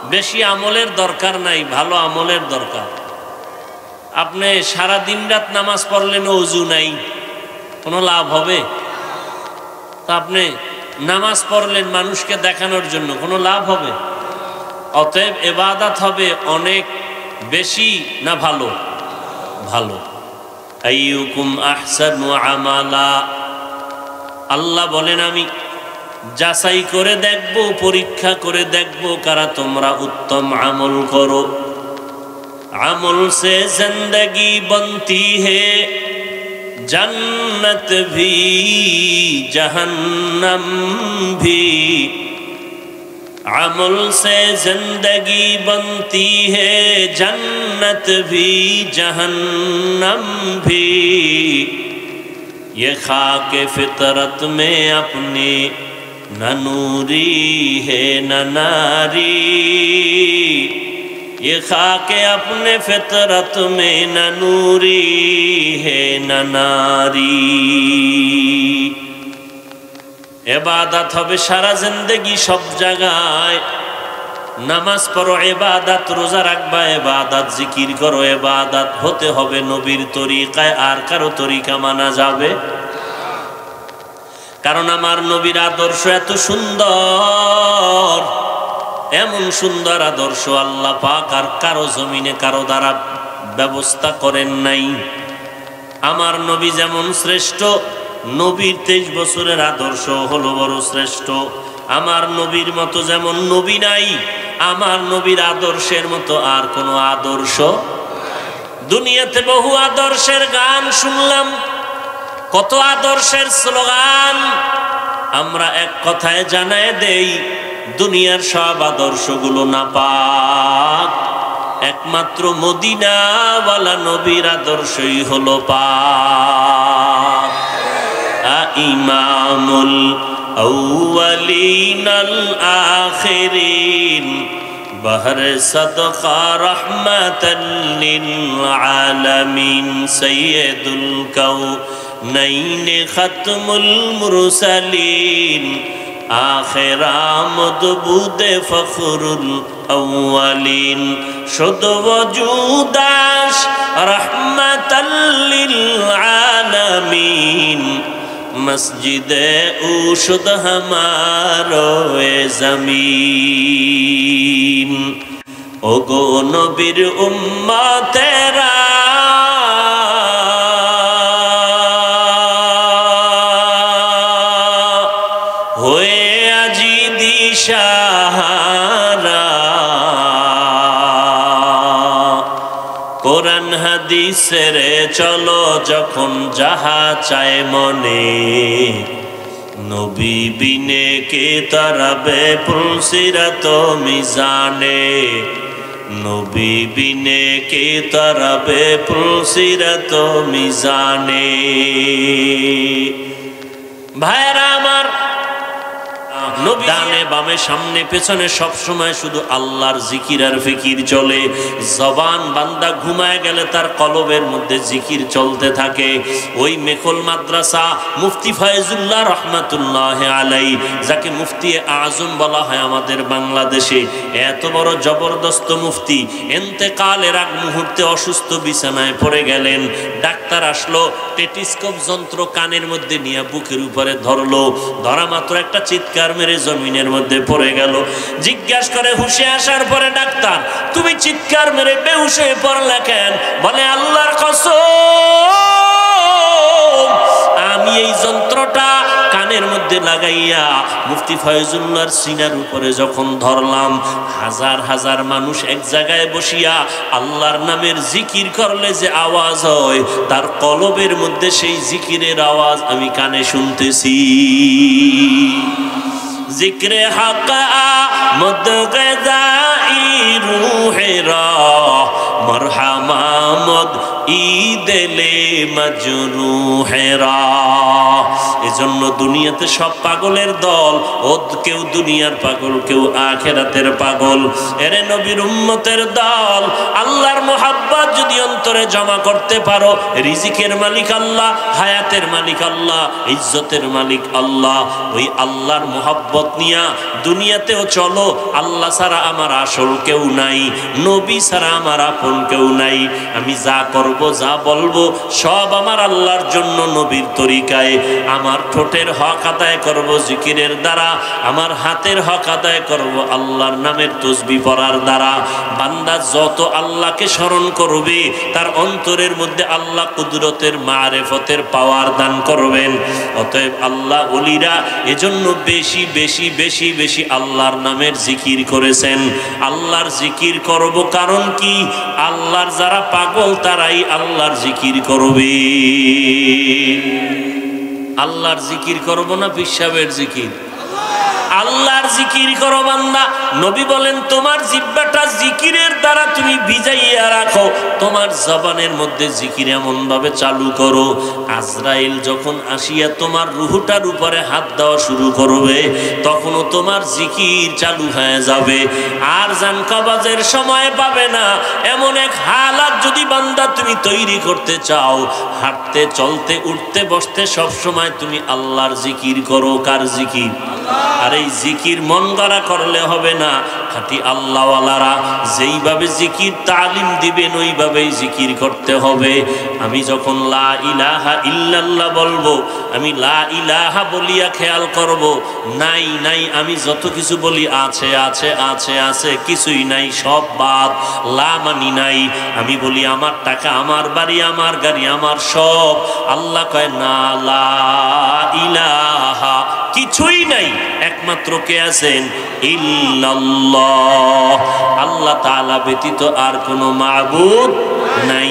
বেশি আমলের দরকার নাই, ভালো আমলের দরকার। আপনি সারা দিন রাত নামাজ পড়লেন, ওযু নাই, কোনো লাভ হবে? তা আপনি নামাজ পড়লেন মানুষকে দেখানোর জন্য, কোনো লাভ হবে? অতএব ইবাদত হবে অনেক বেশি না ভালো? ভালো। আইয়ুকুম আহসানু আমালা। আল্লাহ বলেন, আমি যাচাই করে দেখব, পরীক্ষা করে দেখব কারা তোমরা উত্তম আমল করো। আমল সে জিंदगी बनती है, जन्नत भी जहन्नम भी। अमल से जिंदगी बनती है, जन्नत भी जहन्नम भी। ये खाके फितरत में अपनी न नूरी है न नारी। ये खाके अपने फितरत में न नूरी है न नारी। ইবাদত হবে সারা জিন্দেগি, সব জায়গায়। নামাজ পড়ো ইবাদত, রোজা রাখবা ইবাদত, জিকির করো ইবাদত। হতে হবে নবীর তরিকায়, আর কারো তরিকা মানা যাবে? কারণ আমার নবীর আদর্শ এত সুন্দর, এমন সুন্দর আদর্শ আল্লাহ পাক আর কারো জমিনে কারো দ্বারা ব্যবস্থা করেন নাই। আমার নবী যেমন শ্রেষ্ঠ, নবীর 23 বছরের আদর্শ হলো বড় শ্রেষ্ঠ। আমার নবীর মতো যেমন নবী নাই, আমার নবীর আদর্শের মতো আর কোনো আদর্শ। দুনিয়াতে বহু আদর্শের গান শুনলাম, কত আদর্শের স্লোগান। আমরা এক কথায় জানায় দেই, দুনিয়ার সব আদর্শগুলো নাপাক, একমাত্র মদিনাওয়ালা নবীর আদর্শই হলো পাক। ইমামুল আউয়ালিন আল আখিরিন বহর সদকা রহমাতাল লিল আলামিন সাইয়্যিদুল কাউনাইন খাতমুল মুরসালিন আখির আমদ বুদে ফখরুল আউয়ালিন শুদ ওজুদাস রহমাতাল লিল আলামিন মসজিদে উশুদ হামারো এ জমিন। ও গো নবীর উম্মতেরা হয়ে আজি দিশাহারা, কোরআন হাদিসের চলো যখন যাহা চায় মনে, নবী বিনে কে তারাবে পুলসিরাত মিজানে, নবী বিনে কে তারাবে পুলসিরাত মিজানে। ভাইরা আমার, ডানে বামে সামনে পেছনে সব সময় শুধু আল্লাহর জিকির আর ফিকির চলে। জবান বান্দা ঘুমায় গেলে তার কলবের মধ্যে জিকির চলতে থাকে। ওই মেখল মাদ্রাসা মুফতি ফয়জুল্লাহ রহমাতুল্লাহ আলাই, যাকে মুফতি আজম বলা হয় আমাদের বাংলাদেশে, এত বড় জবরদস্ত মুফতি ইন্তেকালের আগ মুহূর্তে অসুস্থ বিছানায় পড়ে গেলেন। ডাক্তার আসলো, টেটিস্কোপ যন্ত্র কানের মধ্যে নিয়ে বুকের উপরে ধরলো, ধরা মাত্র একটা চিৎকার মেরে জমিনের মধ্যে পড়ে গেল। জিজ্ঞাসা করে হুশে আসার পরে ডাক্তার, তুমি চিৎকার মেরে বেহুশ হয়ে পড়লে কেন? বলে আল্লাহর কসম, আমি এই যন্ত্রটা কানের মধ্যে লাগাইয়া মুফতি ফয়জুল্লাহর সিনার উপরে যখন ধরলাম, হাজার হাজার মানুষ এক জায়গায় বসিয়া আল্লাহর নামের জিকির করলে যে আওয়াজ হয়, তার কলবের মধ্যে সেই জিকিরের আওয়াজ আমি কানে শুনতেছি। জিক্রে হক আমদ গযাই রূহেরা মরহামামদ ঈদেলে মজরুহেরা। এজন্য দুনিয়াতে সব পাগলের দল, ও কেউ দুনিয়ার পাগল, কেউ আখিরাতের পাগল। এরে নবীর উম্মতের দল, আল্লাহর মোহাব্বত যদি অন্তরে জমা করতে পারো, রিজিকের মালিক আল্লাহ, হায়াতের মালিক আল্লাহ, ইজ্জতের মালিক আল্লাহ, ওই আল্লাহর মোহাব্বত নিয়া দুনিয়াতেও চলো। আল্লাহ ছাড়া আমার আসল কেউ নাই, নবী ছাড়া আমার আপন কেউ নাই। আমি যা করব, যা বলবো সব আমার আল্লাহর জন্য, নবীর তরিকায়। আমার ঠোঁটের হক আদায় করব জিকিরের দ্বারা, আমার হাতের হক আদায় করব আল্লাহর নামের তসবিহ পড়ার দ্বারা। বান্দা যত আল্লাহকে স্মরণ করবে, তার অন্তরের মধ্যে আল্লাহ কুদরতের মারেফতের পাওয়ার দান করবেন। অতএব আল্লাহ ওলিরা এজন্য বেশি বেশি বেশি বেশি আল্লাহর নামের জিকির করেছেন। আল্লাহর জিকির করব কারণ কি? আল্লাহর যারা পাগল তারাই আল্লাহর জিকির করবে। আল্লাহর জিকির করব না পিশাবের জিকির? আল্লাহর জিকির করো বান্দা। নবী বলেন, তোমার জিহ্বাটা জিকিরের দ্বারা তুমি ভিজাইয়া রাখো, তোমার জবানের মধ্যে জিকির এমন ভাবে চালু করো, আজরাইল যখন আসিয়া তোমার রুহটার উপরে হাত দেওয়া শুরু করবে, তখনও তোমার জিকির চালু হয়ে যাবে। আর জান কবাজের সময় পাবে না, এমন এক হালাত যদি বান্দা তুমি তৈরি করতে চাও, হাঁটতে চলতে উঠতে বসতে সব সময় তুমি আল্লাহর জিকির করো। কার জিকির? আর এই জিকির মন গড়া করলে হবে না। খাঁটি আল্লাহওয়ালারা যেইভাবে জিকির তালিম দিবেন ওইভাবেই জিকির করতে হবে। আমি যখন লা ইলাহা ইল্লাল্লাহ বলবো, আমি লা ইলাহা বলিয়া খেয়াল করব, নাই নাই আমি যত কিছু বলি আছে আছে আছে আছে, কিছুই নাই, সব বাদ। লা মানি নাই। আমি বলি আমার টাকা, আমার বাড়ি, আমার গাড়ি, আমার সব। আল্লাহ কয় না, লা ইলাহা কিছুই নাই, একমাত্র কে আছেন? ইল্লাল্লাহ, আল্লাহ তাআলা ব্যতীত আর কোনো মাবুদ নাই।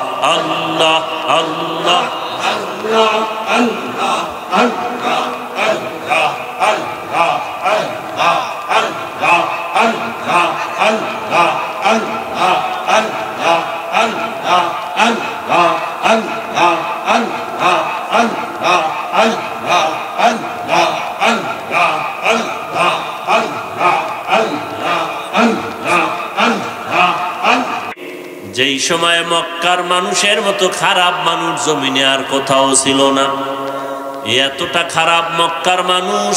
যেই সময় মক্কার মানুষের মতো খারাপ মানুষ জমিনে আর কোথাও ছিল না, এতটা খারাপ মক্কার মানুষ,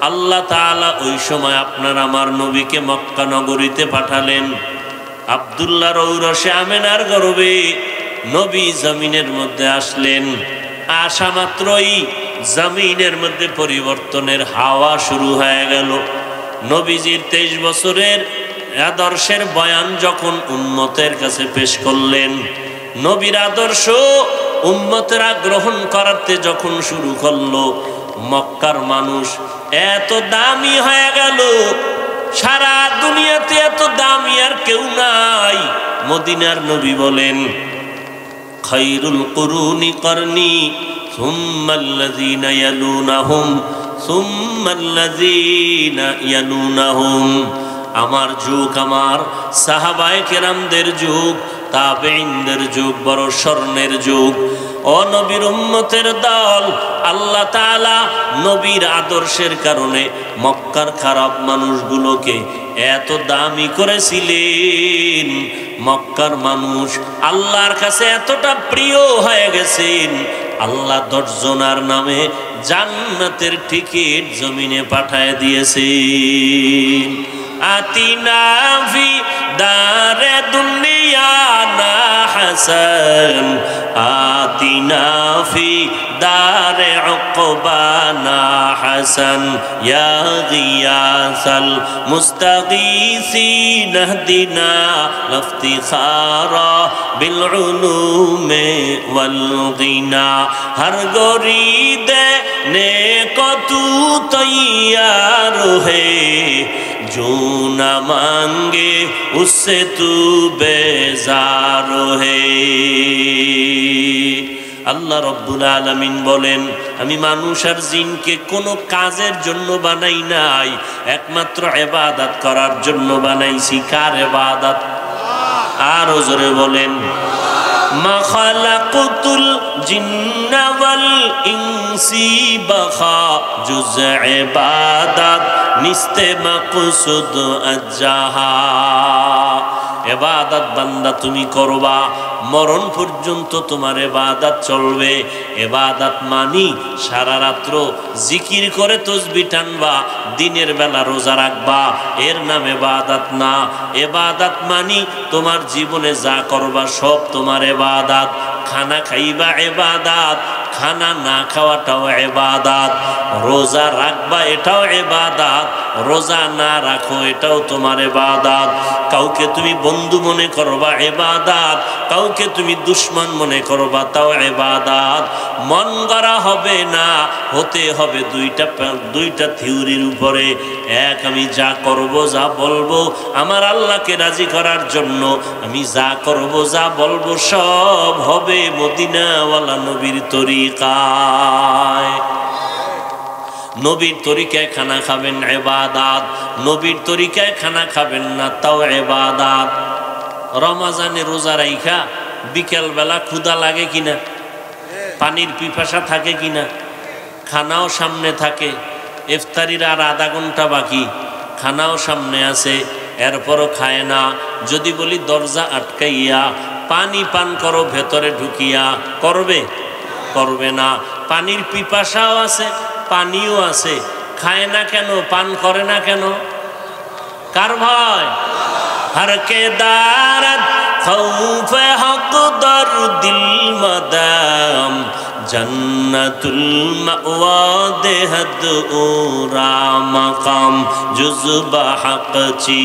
আল্লাহ তাআলা ওই সময় আপনার আমার নবীকে মক্কা নগরীতে পাঠালেন। আব্দুল্লাহর ঔরসে আমেনার গর্ভে নবী জমিনের মধ্যে আসলেন। আসা মাত্রই জমিনের মধ্যে পরিবর্তনের হাওয়া শুরু হয়ে গেল। নবীজির 23 বছরের আদর্শের বয়ান যখন উম্মতের কাছে পেশ করলেন, নবীর আদর্শ উম্মতেরা গ্রহণ করতে যখন শুরু করলো, মক্কার মানুষ এত দামি হয়ে গেল, সারা দুনিয়াতে এত দামি আর কেউ নাই। মদিনার নবী বলেন, খায়রুল কুরুনি করনি সুম্মাল্লাযীনা ইয়ালুনাহুম সুম্মাল্লাযীনা ইয়ালুনাহুম। আমার যুগ, আমার সাহাবায়ে কেরামদের যুগ, তাবেঈনদের যুগ বড় স্বর্ণের যুগ। ও নবীর উম্মতের দল, আল্লাহ তাআলা নবীর আদর্শের কারণে মক্কার খারাপ মানুষগুলোকে এত দামি করেছিলেন। মক্কার মানুষ আল্লাহর কাছে এতটা প্রিয় হয়ে গেছেন, আল্লাহ 10 জনার নামে জান্নাতের টিকিট জমিনে পাঠায় দিয়েছেন। আতিনা ফি দারে দুনিয়া না হাসান, আতিনা ফি দারে উকবানা হাসান, ইয়া গিয়াসাল মুস্তাগীসিন ইহদিনা ইফতিখারা বিল উলুমে ওয়াল গিনা। হর গরিদে নে কতু তৈয়ার হে, जो न मांगे उससे तू बेजार है। আল্লাহ রব্বুল আলামিন বলেন, আমি মানুষ আর জিনকে কোনো কাজের জন্য বানাই নাই, একমাত্র ইবাদত করার জন্য বানাইছি। কার ইবাদত? আরো জোরে বলেন, মা খালাকুতুল জিন্না ওয়াল ইনসি বাখা জুজ ইবাদত নিস্তে মাকসুদ আজাহা। ইবাদত বান্দা তুমি করবা, মরণ পর্যন্ত তোমার ইবাদত চলবে। ইবাদত মানি সারা রাত্র জিকির করে তসবিহ টানবা, দিনের বেলা রোজা রাখবা, এর নাম ইবাদত না। ইবাদত মানি তোমার জীবনে যা করবা সব তোমার ইবাদত। খানা খাইবা ইবাদত, খানা না খাওয়াটাও ইবাদত। রোজা রাখবা এটাও ইবাদত, রোজা না রাখো এটাও তোমার ইবাদত। কাউকে তুমি বন্ধু মনে করবা ইবাদত, কাউকে তুমি দুশমন মনে করবা তাও ইবাদত। মন গড়া হবে না, হতে হবে দুইটা থিওরির উপরে। এক, আমি যা করব যা বলবো আমার আল্লাহকে রাজি করার জন্য, আমি যা করব যা বলবো সব হবে মদিনাওয়ালা নবীর তরিকায়। নবীর তরিকায় খানা খাবেন ইবাদত, নবীর তরিকায় খানা খাবেন না তাও ইবাদত। রমজানে রোজা রাইখা বিকেল বেলা ক্ষুধা লাগে কিনা, পানির পিপাসা থাকে কিনা, খানাও সামনে থাকে, ইফতারির আর আধা ঘন্টা বাকি, খানাও সামনে আছে, এরপরও খায় না। যদি বলি দরজা আটকাইয়া পানি পান করো ভেতরে ঢুকিয়া, করবে? করবে না। পানির পিপাসাও আছে, পানিও আছে, খায় না কেন, পান করে না কেন? কার ভয়? हर के दारत खौफ हक दर दिल मदाम जन्नतुल मअवा देहद उरा मकाम जुज़्बा हक ची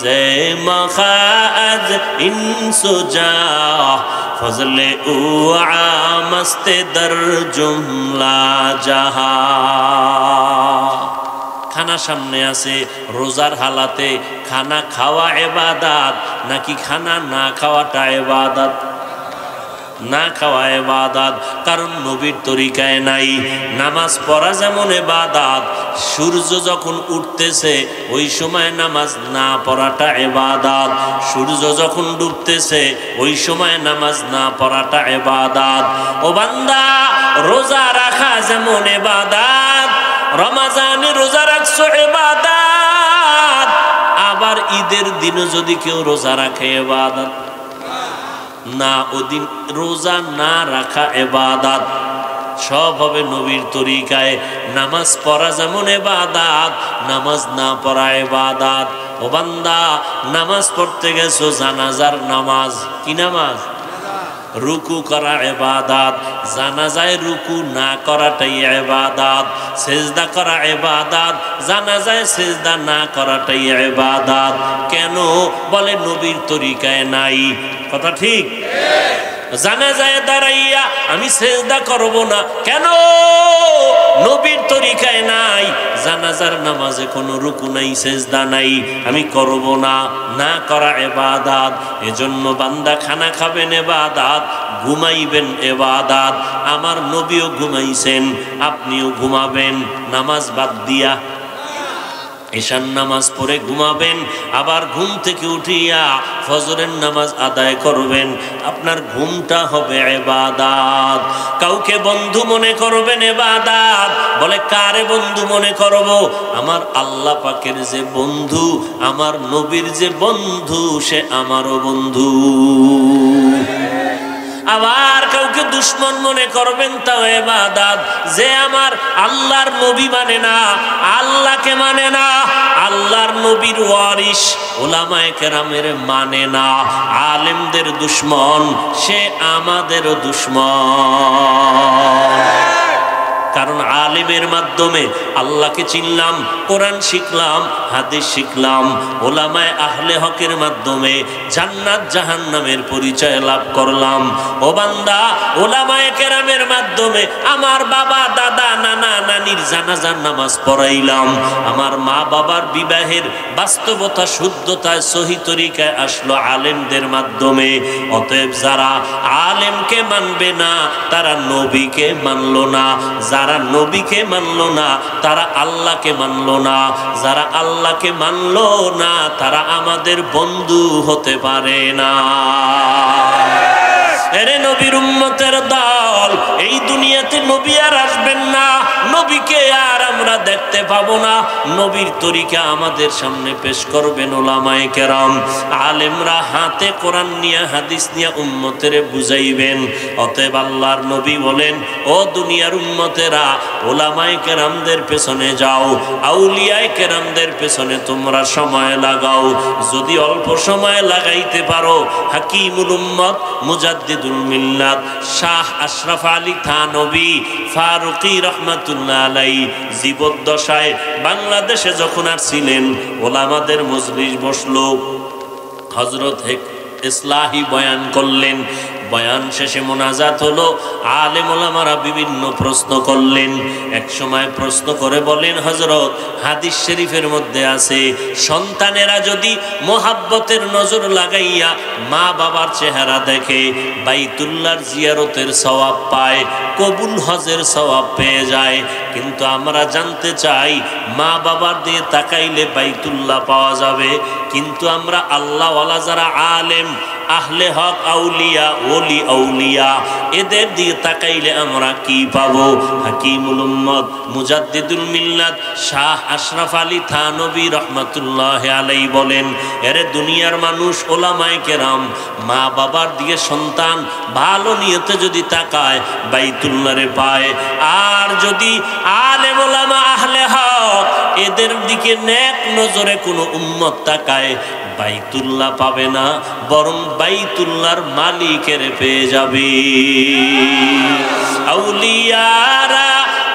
ज़े मखाज इंसुजा फजले उआ मस्ते दर जुमला जहा। খানা সামনে আছে, রোজার হালাতে খানা খাওয়া ইবাদত নাকি খানা না খাওয়াটা ইবাদত? না খাওয়া ইবাদত, কারণ নবীর তরিকায় নাই। নামাজ পড়া যেমন ইবাদত, সূর্য যখন উঠতেছে ওই সময় নামাজ না পড়াটা ইবাদত, সূর্য যখন ডুবতেছে ওই সময় নামাজ না পড়াটা ইবাদত। ও বান্দা, রোজা রাখা যেমন ইবাদত, রমজানে রোজা রাখছো ইবাদত, আবার ঈদের দিনও যদি কেউ রোজা রাখে ইবাদত না, ওদিন রোজা না রাখা ইবাদত। সব হবে নবীর তরিকায়। নামাজ পড়া যেমন ইবাদত, নামাজ না পড়া ইবাদত। ও বান্দা, নামাজ পড়তে গেছো জানাজার নামাজ, কি নামাজ? রুকু করা ইবাদত, জানাজায় রুকু না করাটাই ইবাদত। সিজদা করা ইবাদত, জানাজায় সিজদা না করাটাই ইবাদত। কেন? বলে নবীর তরিকায় নাই। কথা ঠিক? জানাজায় দাঁড়াইয়া আমি সিজদা করব না, কেন? নবীর তরিকায় নাই। জানাজার নামাজে কোনো রুকু নাই, সিজদা নাই, আমি করব না, না করা ইবাদত। এজন্য বান্দা খানা খাবেন ইবাদত, ঘুমাইবেন ইবাদত। আমার নবীও ঘুমাইছেন, আপনিও ঘুমাবেন নামাজ বাদ দিয়া। ঈশান নামাজ পড়ে ঘুমাবেন, আবার ঘুম থেকে উঠিয়া ফজরের নামাজ আদায় করবেন। আপনার ঘুমটা হবে ইবাদত। কাউকে বন্ধু মনে করবেন ইবাদত। বলে কারে বন্ধু মনে করব? আমার আল্লাহ পাকের যে বন্ধু, আমার নবীর যে বন্ধু, সে আমারও বন্ধু। আবার কাউকে দুশ্মন মনে করবেন, তাও ইবাদত। যে আমার আল্লাহর নবী মানে না, আল্লাহকে মানে না, আল্লাহর নবীর ওয়ারিস উলামায়ে কেরামের মানে না, আলেমদের দুশ্মন, সে আমাদেরও দুশ্মন। কারণ আলিমের মাধ্যমে আল্লাহকে চিনলাম, কোরআন শিখলাম, হাদিস শিখলাম। ওলামায়ে আহলে হকের মাধ্যমে জান্নাত জাহান্নামের পরিচয় লাভ করলাম। ও বান্দা, ওলামায়ে কেরামের মাধ্যমে আমার বাবা, দাদা, নানা, নানির জানাজার নামাজ পড়াইলাম। আমার মা বাবার বিবাহের বাস্তবতা, শুদ্ধতায়, সহি তরিকায় আসলো আলেমদের মাধ্যমে। অতএব যারা আলেমকে মানবে না, তারা নবীকে মানলো না। যারা নবীকে মানলো না, তারা আল্লাহকে মানলো না। যারা আল্লাহকে মানলো না, তারা আমাদের বন্ধু হতে পারে না। এরে নবীর উম্মতের দল, এই দুনিয়াতে নবী আর আসবেন না, নবীকে আর আমরা দেখতে পাবো না। নবীর তরিকা আমাদের সামনে পেশ করবেন উলামায়ে কেরাম। আলেমরা হাতে কোরআন নিয়ে, হাদিস নিয়ে উম্মতের বুঝাইবেন। অতএব আল্লাহর নবী বলেন, ও দুনিয়ার উম্মতেরা, উলামায়ে কেরামদের পেছনে যাও, আউলিয়ায়ে কেরামদের পেছনে তোমরা সময় লাগাও। যদি অল্প সময় লাগাইতে পারো, হাকিমুল উম্মত, মুজাদ্দিদুল মিল্লাত শাহ আশরাফ আলী থানভী ফারুকী রহমাতুল্লাহ আলাইহি জীবদ্দশায় বাংলাদেশে যখন আসছিলেন, ওলামাদের মজলিস বসলো, হযরত ইসলাহি বয়ান করলেন। বয়ান শেষে মোনাজাত হলো। আলেম ওলামারা বিভিন্ন প্রশ্ন করলেন। এক সময় প্রশ্ন করে বলেন, হযরত, হাদিস শরীফের মধ্যে আছে, সন্তানেরা যদি মোহাব্বতের নজর লাগাইয়া মা বাবার চেহারা দেখে, বাইতুল্লাহর জিয়ারতের সওয়াব পায়, কবুল হজের সওয়াব পেয়ে যায়। কিন্তু আমরা জানতে চাই, মা বাবার দিয়ে তাকাইলে বাইতুল্লাহ পাওয়া যাবে, কিন্তু আমরা আল্লাহওয়ালা যারা আলেম, আহলে হক, আউলিয়া, ওলি আউলিয়া, এদের দিয়ে তাকাইলে আমরা কি পাবো? হাকিমুল উম্মত, মুজাদ্দিদুল মিল্লাত শাহ আশরাফ আলী থানভী রহমাতুল্লাহ আলাইহি বলেন, এরে দুনিয়ার মানুষ, ওলামায়ে কেরাম, মা বাবার দিয়ে সন্তান ভালো নিয়তে যদি তাকায়, বাইতুল্লাহরে পায়। আর যদি আলেম ওলামা আহলে হক এদের দিকে নেক নজরে কোনো উম্মত তাকায়, বাইতুল্লাহ পাবে না, বরং বাইতুল্লাহর মালিকের পেয়ে যাবে। আউলিয়ারা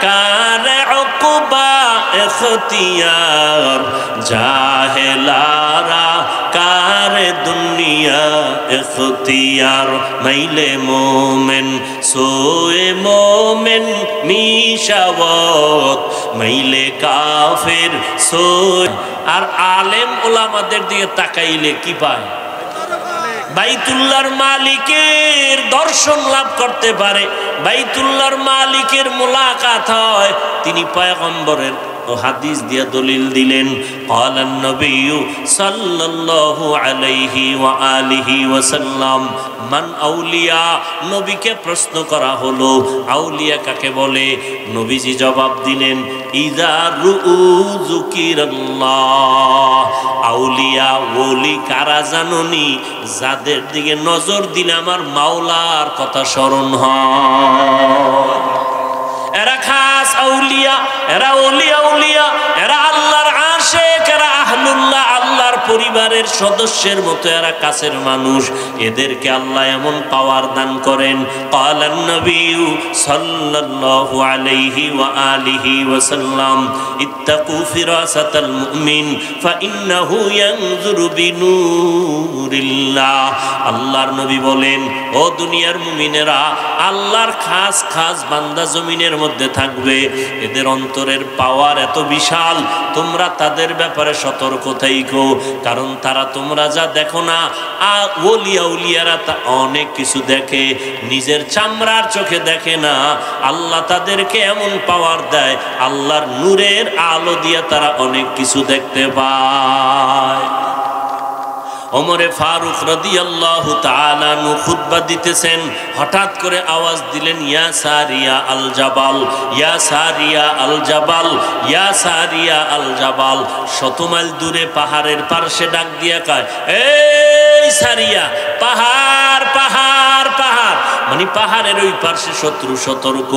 কারে উকবা ইখতিয়ার, জাহেলারা কারে দুনিয়া ইখতিয়ার। মাইলে মোমেন সোয়ে মোমেন মিশাওয়াত, মাইলে কাফের সোয়ে। আর আলেম ওলামাদের দিকে তাকাইলে কি পায়? বাইতুল্লাহর মালিকের দর্শন লাভ করতে পারে, বাইতুল্লাহর মালিকের মুলাকাত হয়, তিনি পয়গম্বরের হাদিস দিয়ে দলিল দিলেন। ক্বালান নবিয়্যু সাল্লাল্লাহু আলাইহি ওয়া আলিহি ওয়াসাল্লাম মান আউলিয়া, নবীকে প্রশ্ন করা হলো আউলিয়া কাকে বলে? নবীজি জবাব দিলেন ইযা রুউ যুকিরাল্লাহ, আউলিয়া ওলি কারা জানোনি? যাদের দিকে নজর দিলে আমার মাওলার কথা স্মরণ হয়। এরা খাস আউলিয়া, এরা ওলি আউলিয়া, এরা আল্লাহর আশিক, এরা আহলুল্লাহ, আল্লাহর পরিবারের সদস্যের মতো এরা কাছের মানুষ। এদেরকে আল্লাহ এমন পাওয়ার দান করেন। ক্বালান নবিয়্যু সাল্লাল্লাহু আলাইহি ওয়া আলিহি ওয়াসাল্লাম ইত্তাকু ফিরাসাতাল মুমিন ফাইন্নাহু ইয়ানজুরু বিনূরিল্লাহ। আল্লাহর নবী বলেন, ও দুনিয়ার মুমিনেরা, আল্লাহর খাস খাস বান্দা জমিনের মধ্যে থাকবে, এদের অন্তরের পাওয়ার এত বিশাল, তোমরা তাদের ব্যাপারে সতর্ক থাইকো, কারণ তারা তোমরা যা দেখো না, ওলিয়া উলিয়ারা তা অনেক কিছু দেখে, নিজের চামড়ার চোখে দেখে না। আল্লাহ তাদেরকে এমন পাওয়ার দেয়, আল্লাহর নূরের আলো দিয়ে তারা অনেক কিছু দেখতে পায়। ওমরে ফারুক রাদিয়াল্লাহু তাআলা আনহু খুতবা দিতেছেন, হঠাৎ করে আওয়াজ দিলেন ইয়া সারিয়া আল জাবাল, ইয়া সারিয়া আল জাবাল, ইয়া সারিয়া আল জাবাল। 100 মাইল দূরে পাহাড়ের পাশে ডাক দিয়া কয়, এই সারিয়া, পাহাড় পাহাড় পাহাড়, মানে পাহাড়ের ওই পাশে শত্রু, সতর্ক।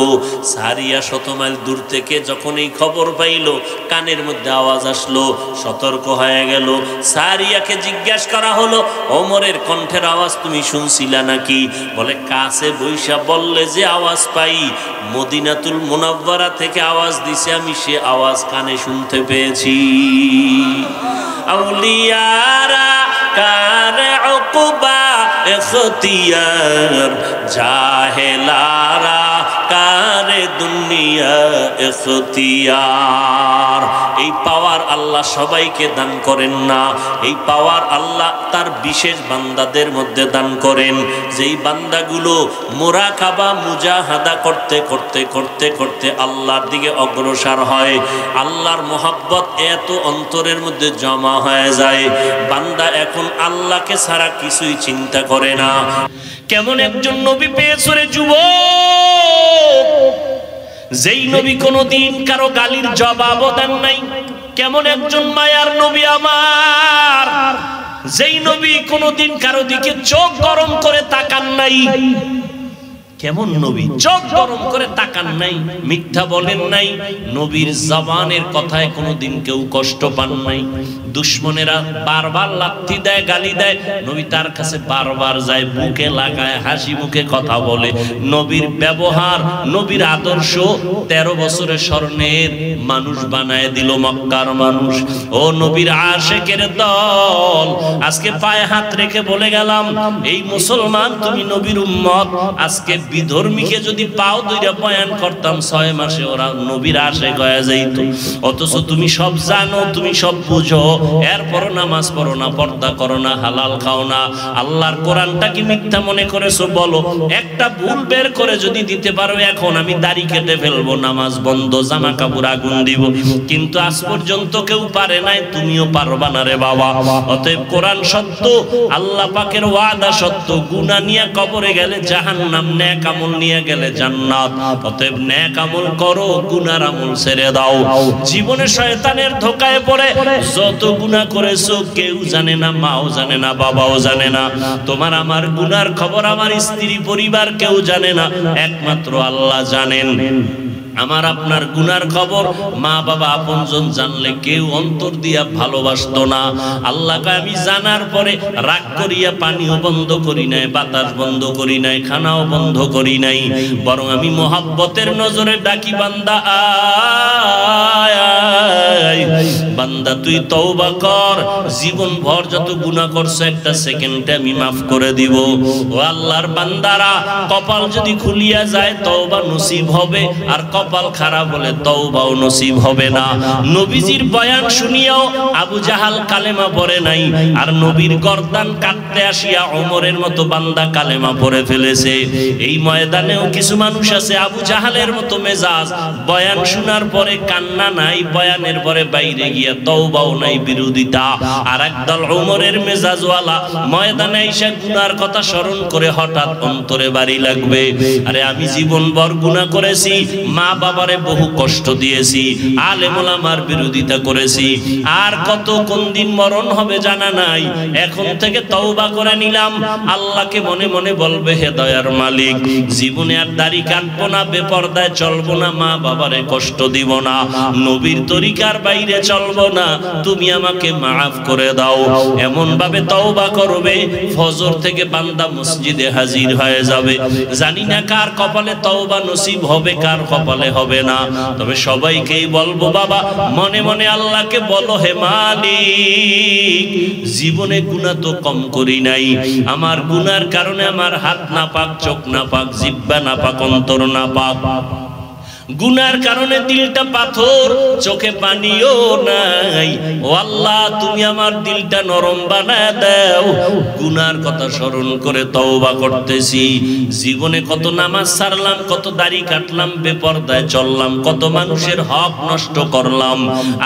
সারিয়া 100 মাইল দূর থেকে যখন এই খবর পাইল, কানের মধ্যে আওয়াজ আসলো, সতর্ক হয়ে গেল। সারিয়াকে জিজ্ঞাসা করা হলো, ওমরের কণ্ঠের আওয়াজ তুমি শুনছিলা নাকি? বলে কাছে বৈশা বললে যে আওয়াজ পাই, মদিনাতুল মুনাওয়ারা থেকে আওয়াজ দিছে, আমি সে আওয়াজ কানে শুনতে পেয়েছি। আউলিয়ারা কারে উকবা ইখতিয়ার, জাহেলারা কারে দুনিয়া ইখতিয়ার। এই পাওয়ার আল্লাহ সবাইকে দান করেন না, এই পাওয়ার আল্লাহ তার বিশেষ বান্দাদের মধ্যে দান করেন। যেই বান্দাগুলো মুরাকাবা মুজাহাদা করতে করতে করতে করতে আল্লাহর দিকে অগ্রসর হয়, আল্লাহর মহব্বত এত অন্তরের মধ্যে জমা হয়ে যায়, বান্দা এখন আল্লাহকে ছাড়া কিছুই চিন্তা করে না। কেমন একজন নবী পেয়েছে রে যুবক, যেই নবী কোনদিন কারো গালির জবাবও দেন নাই। কেমন একজন মায়ার নবী আমার, যেই নবী কোনদিন কারো দিকে চোখ গরম করে তাকান নাই। কেমন নবী, চোখ গরম করে তাকান নাই, মিথ্যা বলেন নাই, নবীর জবানের কথায় কোনোদিন কেউ কষ্ট পান নাই। দুশ্মনেরা বারবার লাথি দেয়, গালি দেয়, নবী তার কাছে বারবার যায়, বুকে লাগায়, হাসি মুখে কথা বলে। নবীর ব্যবহার, নবীর আদর্শ 13 বছরের স্বর্ণের মানুষ বানায় দিল মক্কার মানুষ। ও নবীর আশিকের দল, আজকে পায়ে হাত রেখে বলে গেলাম, এই মুসলমান তুমি নবীর উম্মত। আজকে বিধর্মীকে যদি পাও দুইটা বয়ান করতাম, 6 মাসে ওরা নবীর আশিক হয়ে যাইত। অথচ তুমি সব জানো, তুমি সব বুঝো, এরপরও নামাজ পড়ো না, পর্দা করো না, হালাল খাও না, আল্লাহর কোরআনটা কি মিথ্যা মনে করেছো? বলো। একটা ভুল বের করে যদি দিতে পারো, এখন আমি দাড়ি কেটে ফেলবো, নামাজ বন্ধ, জামা কাপড় আগুন দিব, কিন্তু আজ পর্যন্ত কেউ পারে নাই, তুমিও পারবা না রে বাবা। অতএব কোরআন সত্য, আল্লাহ পাকের ওয়াদা সত্য, গুনাহ নিয়ে কবরে গেলে জাহান্নাম, নেক আমল নিয়ে গেলে জান্নাত। অতএব নেক আমল করো, গুনার আমল ছেড়ে দাও। জীবনে শয়তানের ধোকায় পড়ে যত গুনাহ করেছো কেউ জানে না, মাও জানে না, বাবাও জানে না। তোমার আমার গুনার খবর আমার স্ত্রী পরিবার কেউ জানে না, একমাত্র আল্লাহ জানেন। আমার আপনার গুনার খবর মা বাবা আপনজন জানলে কেউ অন্তর দিয়া ভালোবাসতো না। আল্লাহকে আমি জানার পরে রাগ করিয়া পানিও বন্ধ করি নাই, বাতাস বন্ধ করি নাই, খানাও বন্ধ করি নাই, বরং আমি মোহাব্বতের নজরে ডাকি, বান্দা আয়, বান্দা তুই তওবা কর, জীবন ভর যত গুনাহ করছো একটা সেকেন্ডে আমি মাফ করে দিব। ও আল্লাহর বান্দারা, কপাল যদি খুলিয়া যায় তওবা নসিব হবে, আর কপাল খারাপ হলে তওবাও নসিব হবে না। নবীজির বয়ান শুনিয়াও আবু জাহাল কালেমা পড়ে নাই, আর নবীর গর্দান কাটতে আসিয়া ওমরের মতো বান্দা কালেমা পড়ে ফেলেছে। এই ময়দানেও কিছু মানুষ আছে আবু জাহালের মতো মেজাজ, বয়ান শোনার পরে কান্না নাই, বয়ানের পরে বাইরে গিয়া তওবাও নাই, বিরোধিতা। আর একদল ওমরের মেজাজওয়ালা ময়দানে এসে গুনার কথা স্মরণ করে হঠাৎ অন্তরে বাড়ি লাগবে, আরে আমি জীবনভর গুনাহ করেছি, মা বাবারে বহু কষ্ট দিয়েছি, আলেম ওলামার বিরোধিতা করেছি, আর কত কোন দিন মরণ হবে জানা নাই, এখন থেকে তওবা করে নিলাম। আল্লাহকে মনে মনে বলবে, হে দয়ার মালিক, জীবনে আর দাড়ি কাটবো না, বেপরদায় চলবো না, মা বাবারে কষ্ট দিব না, নবীর তরিকার বাইরে চলবো না, তুমি আমাকে মাফ করে দাও। এমন ভাবে তওবা করবে, ফজর থেকে বান্দা মসজিদে হাজির হয়ে যাবে। জানি না কার কপালে তওবা নসিব হবে, কার কপালে হবে না, তবে সবাইকেই বলবো বাবা মনে মনে আল্লাহকে বলো, হে মালিক, জীবনে গুনাহ তো কম করি নাই, আমার গুনার কারণে আমার হাত না পাক, চোখ না পাক, জিহ্বা না পাক, অন্তর না পাক, গুনার কারণে দিলটা পাথর, চোখে পানিও নাই। ও আল্লাহ, তুমি আমার দিলটা নরম বানায় দাও। গুনার কথা স্মরণ করে তওবা করতেছি। জীবনে কত নামাজ ছাড়লাম, কত দাড়ি কাটলাম, বেপরদায় চললাম, কত মানুষের হক নষ্ট করলাম।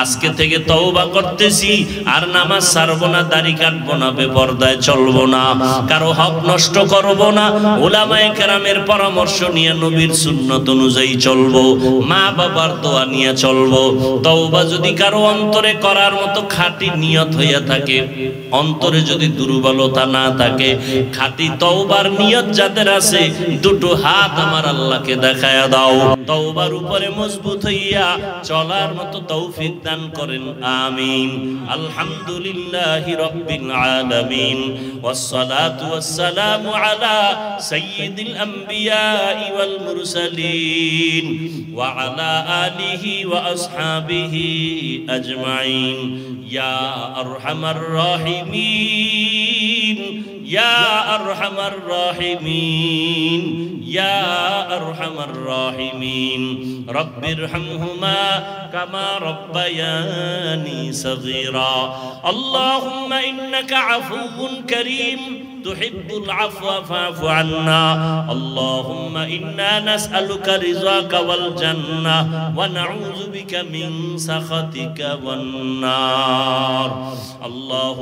আজকে থেকে তওবা করতেছি, আর নামাজ ছাড়বো না, দাড়ি কাটবো না, বেপরদায় চলবো না, কারো হক নষ্ট করবো না, উলামায়ে কেরামের পরামর্শ নিয়ে নবীর সুন্নত অনুযায়ী চলবো, মা বাবার দোয়া নিয়ে চলবো। তওবা যদি কারো অন্তরে করার মতো খাঁটি নিয়ত হইয়া থাকে, অন্তরে যদি দুর্বলতা না থাকে, খাঁটি তওবার নিয়ত যাদের আছে, দুটো হাত আমার আল্লাহকে দেখায়া দাও। তওবার উপরে মজবুত হইয়া চলার মতো তৌফিক দান করেন, আমিন। আলহামদুলিল্লাহি রাব্বিল আলামিন, ওয়াসসালাতু ওয়াসসালামু আলা সাইয়্যিদিল আমবিয়া ওয়াল মুরসালিন ওয়া আলা আলিহি ওয়া আসহাবিহি আজমাইন। ইয়া আরহামার রাহিমিন, ইয়া আরহামার রাহিমিন, ইয়া আরহামার রাহিমিন। রব্বিরহামহুমা কামা রব্বায়ানি সগীরা। আল্লাহুম্মা ইন্নাকা আফুউন কারীম তুহিব্বুল আফওয়া ফা'ফু আন্না। আল্লাহুম্মা ইন্না নাসআলুকা রিযাকা ওয়াল জান্নাহ ওয়া নাউযু বিকা মিন সাখাতিকা ওয়ান নার। আল্লাহু